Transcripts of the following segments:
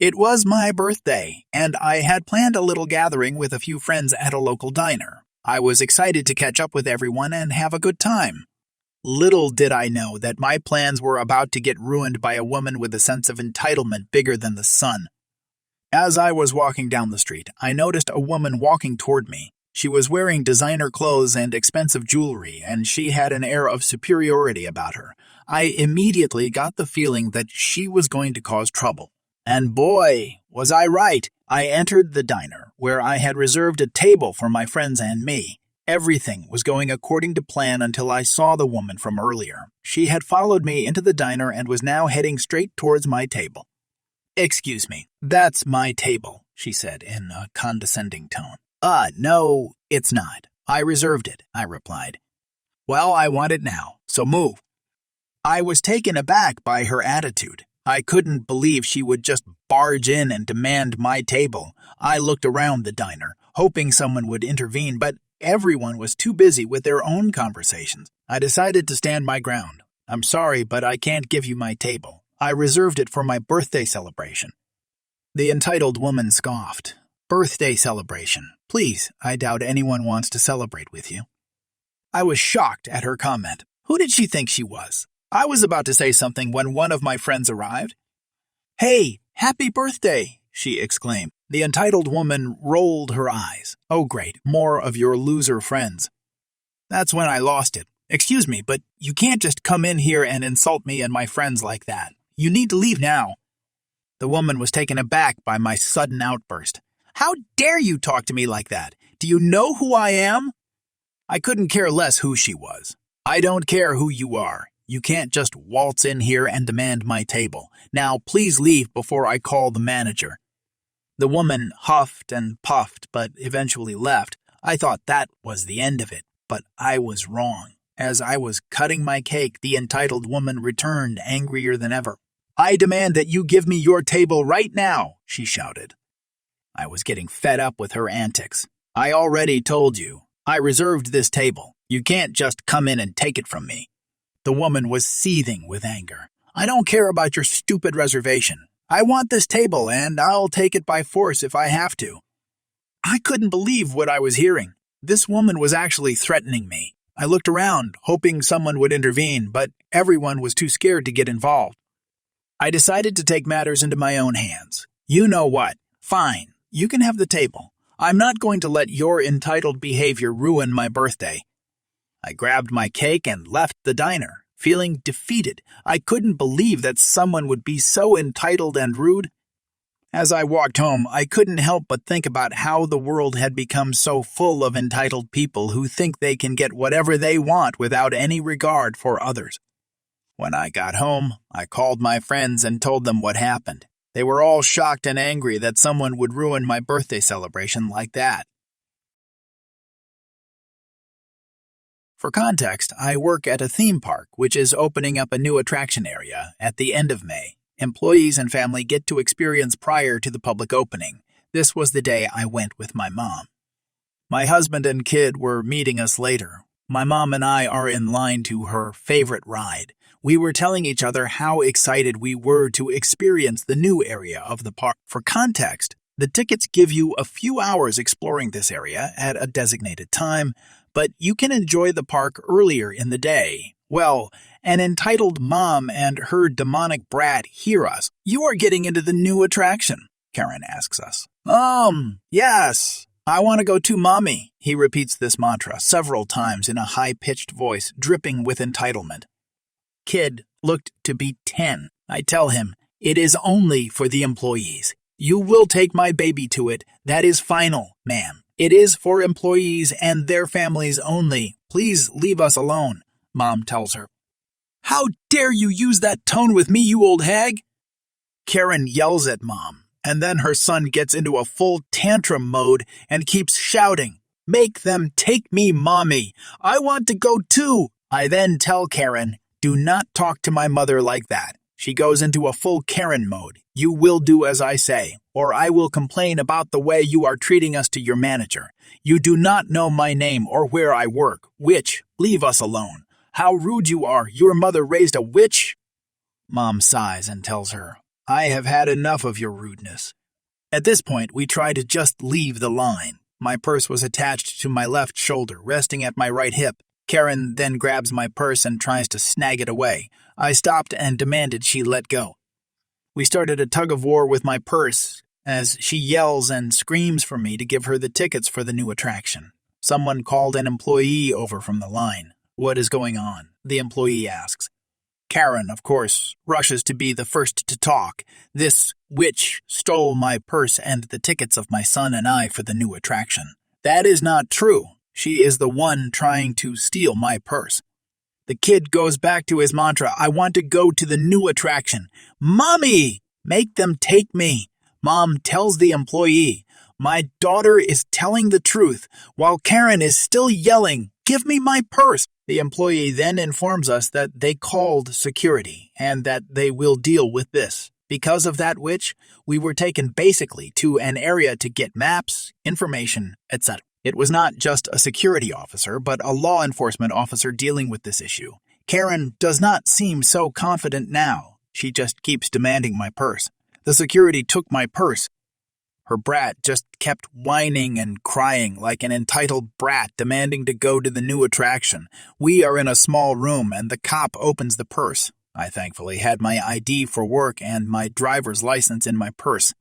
It was my birthday, and I had planned a little gathering with a few friends at a local diner. I was excited to catch up with everyone and have a good time. Little did I know that my plans were about to get ruined by a woman with a sense of entitlement bigger than the sun. As I was walking down the street, I noticed a woman walking toward me. She was wearing designer clothes and expensive jewelry, and she had an air of superiority about her. I immediately got the feeling that she was going to cause trouble. And boy, was I right. I entered the diner, where I had reserved a table for my friends and me. Everything was going according to plan until I saw the woman from earlier. She had followed me into the diner and was now heading straight towards my table. "Excuse me, that's my table," she said in a condescending tone. No, it's not. I reserved it," I replied. "Well, I want it now, so move." I was taken aback by her attitude. I couldn't believe she would just barge in and demand my table. I looked around the diner, hoping someone would intervene, but everyone was too busy with their own conversations. I decided to stand my ground. "I'm sorry, but I can't give you my table. I reserved it for my birthday celebration." The entitled woman scoffed. "Birthday celebration? Please, I doubt anyone wants to celebrate with you." I was shocked at her comment. Who did she think she was? I was about to say something when one of my friends arrived. "Hey, happy birthday!" she exclaimed. The entitled woman rolled her eyes. "Oh great, more of your loser friends." That's when I lost it. "Excuse me, but you can't just come in here and insult me and my friends like that. You need to leave now." The woman was taken aback by my sudden outburst. "How dare you talk to me like that? Do you know who I am?" I couldn't care less who she was. "I don't care who you are. You can't just waltz in here and demand my table. Now, please leave before I call the manager." The woman huffed and puffed, but eventually left. I thought that was the end of it, but I was wrong. As I was cutting my cake, the entitled woman returned, angrier than ever. "I demand that you give me your table right now," she shouted. I was getting fed up with her antics. "I already told you. I reserved this table. You can't just come in and take it from me." The woman was seething with anger. "I don't care about your stupid reservation. I want this table, and I'll take it by force if I have to." I couldn't believe what I was hearing. This woman was actually threatening me. I looked around, hoping someone would intervene, but everyone was too scared to get involved. I decided to take matters into my own hands. "You know what? Fine, you can have the table. I'm not going to let your entitled behavior ruin my birthday." I grabbed my cake and left the diner, feeling defeated. I couldn't believe that someone would be so entitled and rude. As I walked home, I couldn't help but think about how the world had become so full of entitled people who think they can get whatever they want without any regard for others. When I got home, I called my friends and told them what happened. They were all shocked and angry that someone would ruin my birthday celebration like that. For context, I work at a theme park, which is opening up a new attraction area at the end of May. Employees and family get to experience prior to the public opening. This was the day I went with my mom. My husband and kid were meeting us later. My mom and I are in line to her favorite ride. We were telling each other how excited we were to experience the new area of the park. For context, the tickets give you a few hours exploring this area at a designated time, but you can enjoy the park earlier in the day. Well, an entitled mom and her demonic brat hear us. "You are getting into the new attraction," Karen asks us. Yes. "I want to go too, Mommy." He repeats this mantra several times in a high-pitched voice, dripping with entitlement. Kid looked to be 10. I tell him, "It is only for the employees. You will take my baby to it. That is final, ma'am. It is for employees and their families only. Please leave us alone," Mom tells her. "How dare you use that tone with me, you old hag?" Karen yells at Mom, and then her son gets into a full tantrum mode and keeps shouting, "Make them take me, Mommy. I want to go too." I then tell Karen, "Do not talk to my mother like that." She goes into a full Karen mode. "You will do as I say, or I will complain about the way you are treating us to your manager. You do not know my name or where I work. Witch, leave us alone. How rude you are. Your mother raised a witch." Mom sighs and tells her, I have had enough of your rudeness." At this point, we try to just leave the line. My purse was attached to my left shoulder, resting at my right hip. Karen then grabs my purse and tries to snag it away. I stopped and demanded she let go. We started a tug-of-war with my purse as she yells and screams for me to give her the tickets for the new attraction. Someone called an employee over from the line. "What is going on?" the employee asks. Karen, of course, rushes to be the first to talk. "This witch stole my purse and the tickets of my son and I for the new attraction." "That is not true. She is the one trying to steal my purse." The kid goes back to his mantra, "I want to go to the new attraction." "Mommy, make them take me." Mom tells the employee, "My daughter is telling the truth," while Karen is still yelling, "Give me my purse." The employee then informs us that they called security and that they will deal with this. Because of that witch, we were taken basically to an area to get maps, information, etc. It was not just a security officer, but a law enforcement officer dealing with this issue. Karen does not seem so confident now. She just keeps demanding my purse. The security took my purse. Her brat just kept whining and crying like an entitled brat demanding to go to the new attraction. We are in a small room and the cop opens the purse. I thankfully had my ID for work and my driver's license in my purse.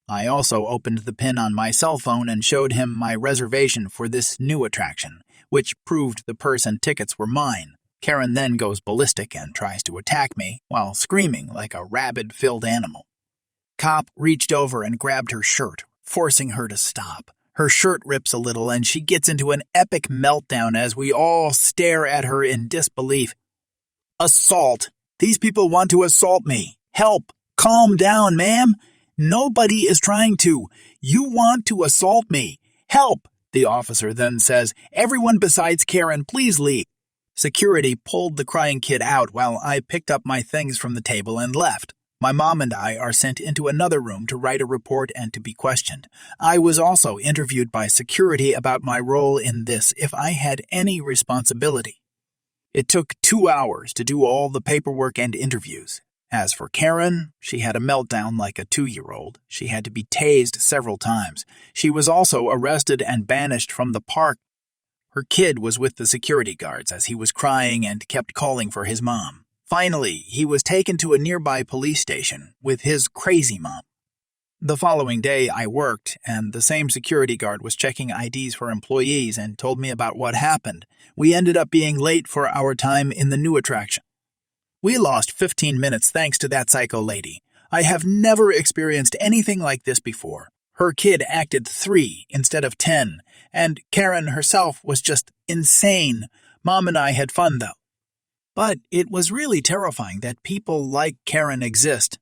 I also opened the pin on my cell phone and showed him my reservation for this new attraction, which proved the purse and tickets were mine. Karen then goes ballistic and tries to attack me while screaming like a rabid-filled animal. Cop reached over and grabbed her shirt, forcing her to stop. Her shirt rips a little and she gets into an epic meltdown as we all stare at her in disbelief. "Assault! These people want to assault me! Help! Calm down, ma'am! Nobody is trying to! You want to assault me! Help!" The officer then says, "Everyone besides Karen, please leave." Security pulled the crying kid out while I picked up my things from the table and left. My mom and I are sent into another room to write a report and to be questioned. I was also interviewed by security about my role in this if I had any responsibility. It took 2 hours to do all the paperwork and interviews. As for Karen, she had a meltdown like a 2-year-old. She had to be tased several times. She was also arrested and banished from the park. Her kid was with the security guards as he was crying and kept calling for his mom. Finally, he was taken to a nearby police station with his crazy mom. The following day, I worked, and the same security guard was checking IDs for employees and told me about what happened. We ended up being late for our time in the new attraction. We lost 15 minutes thanks to that psycho lady. I have never experienced anything like this before. Her kid acted 3 instead of 10, and Karen herself was just insane. Mom and I had fun, though. But it was really terrifying that people like Karen exist.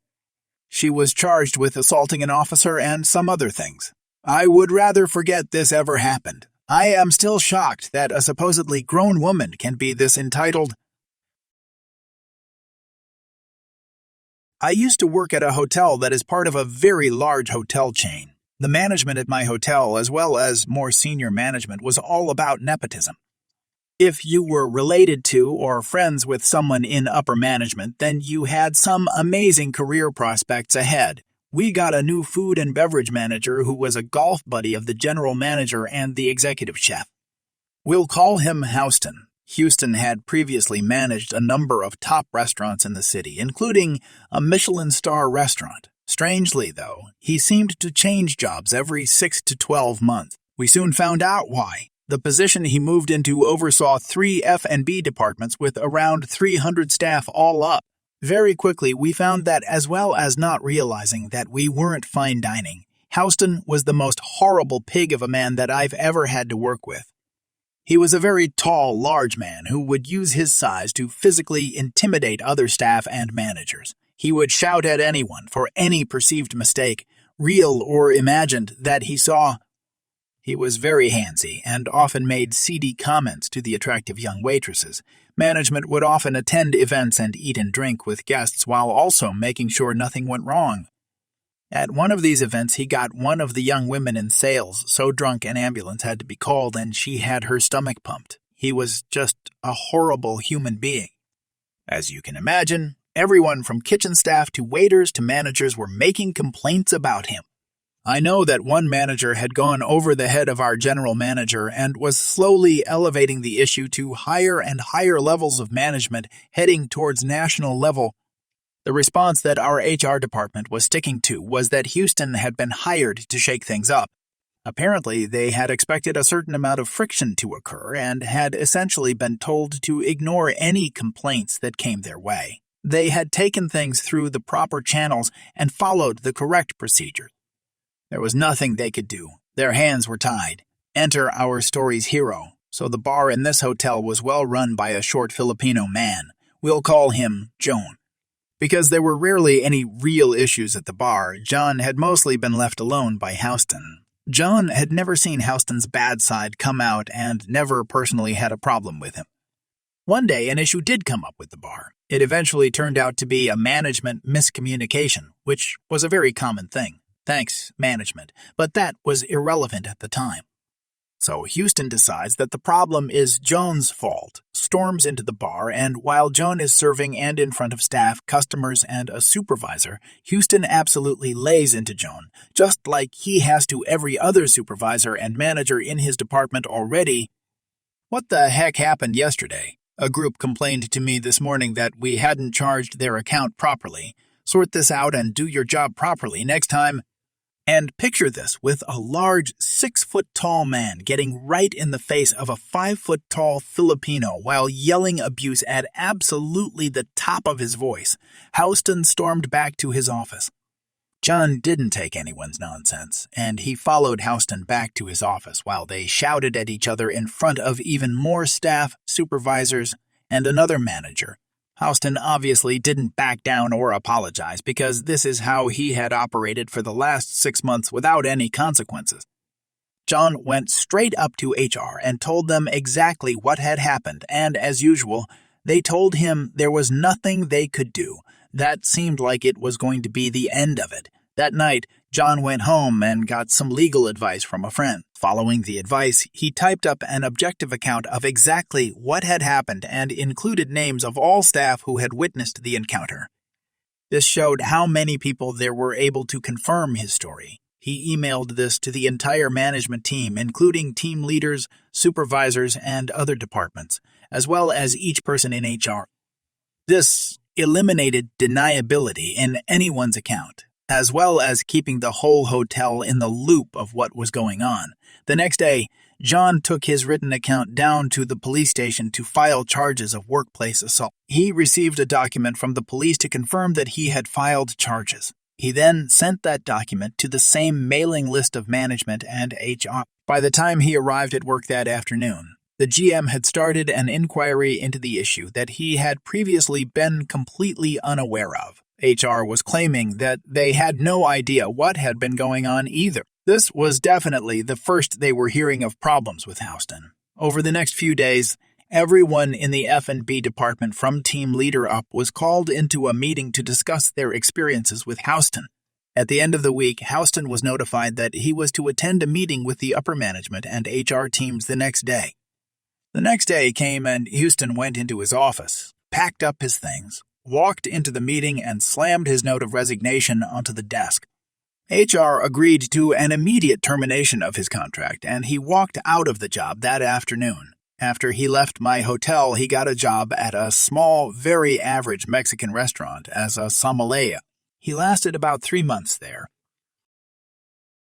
She was charged with assaulting an officer and some other things. I would rather forget this ever happened. I am still shocked that a supposedly grown woman can be this entitled. I used to work at a hotel that is part of a very large hotel chain. The management at my hotel, as well as more senior management, was all about nepotism. If you were related to or friends with someone in upper management, then you had some amazing career prospects ahead. We got a new food and beverage manager who was a golf buddy of the general manager and the executive chef. We'll call him Houston. Houston had previously managed a number of top restaurants in the city, including a Michelin star restaurant. Strangely, though, he seemed to change jobs every 6 to 12 months. We soon found out why. The position he moved into oversaw 3 F&B departments with around 300 staff all up. Very quickly, we found that as well as not realizing that we weren't fine dining, Houston was the most horrible pig of a man that I've ever had to work with. He was a very tall, large man who would use his size to physically intimidate other staff and managers. He would shout at anyone for any perceived mistake, real or imagined, that he saw. He was very handsy and often made seedy comments to the attractive young waitresses. Management would often attend events and eat and drink with guests while also making sure nothing went wrong. At one of these events, he got one of the young women in sales so drunk an ambulance had to be called and she had her stomach pumped. He was just a horrible human being. As you can imagine, Everyone from kitchen staff to waiters to managers were making complaints about him. I know that one manager had gone over the head of our general manager and was slowly elevating the issue to higher and higher levels of management, heading towards national level. The response that our HR department was sticking to was that Houston had been hired to shake things up. Apparently, they had expected a certain amount of friction to occur and had essentially been told to ignore any complaints that came their way. They had taken things through the proper channels and followed the correct procedures. There was nothing they could do. Their hands were tied. Enter our story's hero. So the bar in this hotel was well run by a short Filipino man. We'll call him Joan. Because there were rarely any real issues at the bar, John had mostly been left alone by Houston. John had never seen Houston's bad side come out and never personally had a problem with him. One day, an issue did come up with the bar. It eventually turned out to be a management miscommunication, which was a very common thing. Thanks, management, but that was irrelevant at the time. So Houston decides that the problem is Joan's fault, storms into the bar, and while Joan is serving and in front of staff, customers, and a supervisor, Houston absolutely lays into Joan, just like he has to every other supervisor and manager in his department already. What the heck happened yesterday? A group complained to me this morning that we hadn't charged their account properly. Sort this out and do your job properly next time. And picture this with a large 6-foot-tall man getting right in the face of a 5-foot-tall Filipino while yelling abuse at absolutely the top of his voice. Houston stormed back to his office. John didn't take anyone's nonsense, and he followed Houston back to his office while they shouted at each other in front of even more staff, supervisors, and another manager. Houston obviously didn't back down or apologize because this is how he had operated for the last 6 months without any consequences. John went straight up to HR and told them exactly what had happened, and as usual, they told him there was nothing they could do. That seemed like it was going to be the end of it. That night, John went home and got some legal advice from a friend. Following the advice, he typed up an objective account of exactly what had happened and included names of all staff who had witnessed the encounter. This showed how many people there were able to confirm his story. He emailed this to the entire management team, including team leaders, supervisors, and other departments, as well as each person in HR. This eliminated deniability in anyone's account, as well as keeping the whole hotel in the loop of what was going on. The next day, John took his written account down to the police station to file charges of workplace assault. He received a document from the police to confirm that he had filed charges. He then sent that document to the same mailing list of management and HR. By the time he arrived at work that afternoon, the GM had started an inquiry into the issue that he had previously been completely unaware of. HR was claiming that they had no idea what had been going on either. This was definitely the first they were hearing of problems with Houston. Over the next few days, everyone in the F&B department from team leader up was called into a meeting to discuss their experiences with Houston. At the end of the week, Houston was notified that he was to attend a meeting with the upper management and HR teams the next day. The next day came and Houston went into his office, packed up his things, walked into the meeting and slammed his note of resignation onto the desk. HR agreed to an immediate termination of his contract, and he walked out of the job that afternoon. After he left my hotel, he got a job at a small, very average Mexican restaurant as a sommelier. He lasted about 3 months there,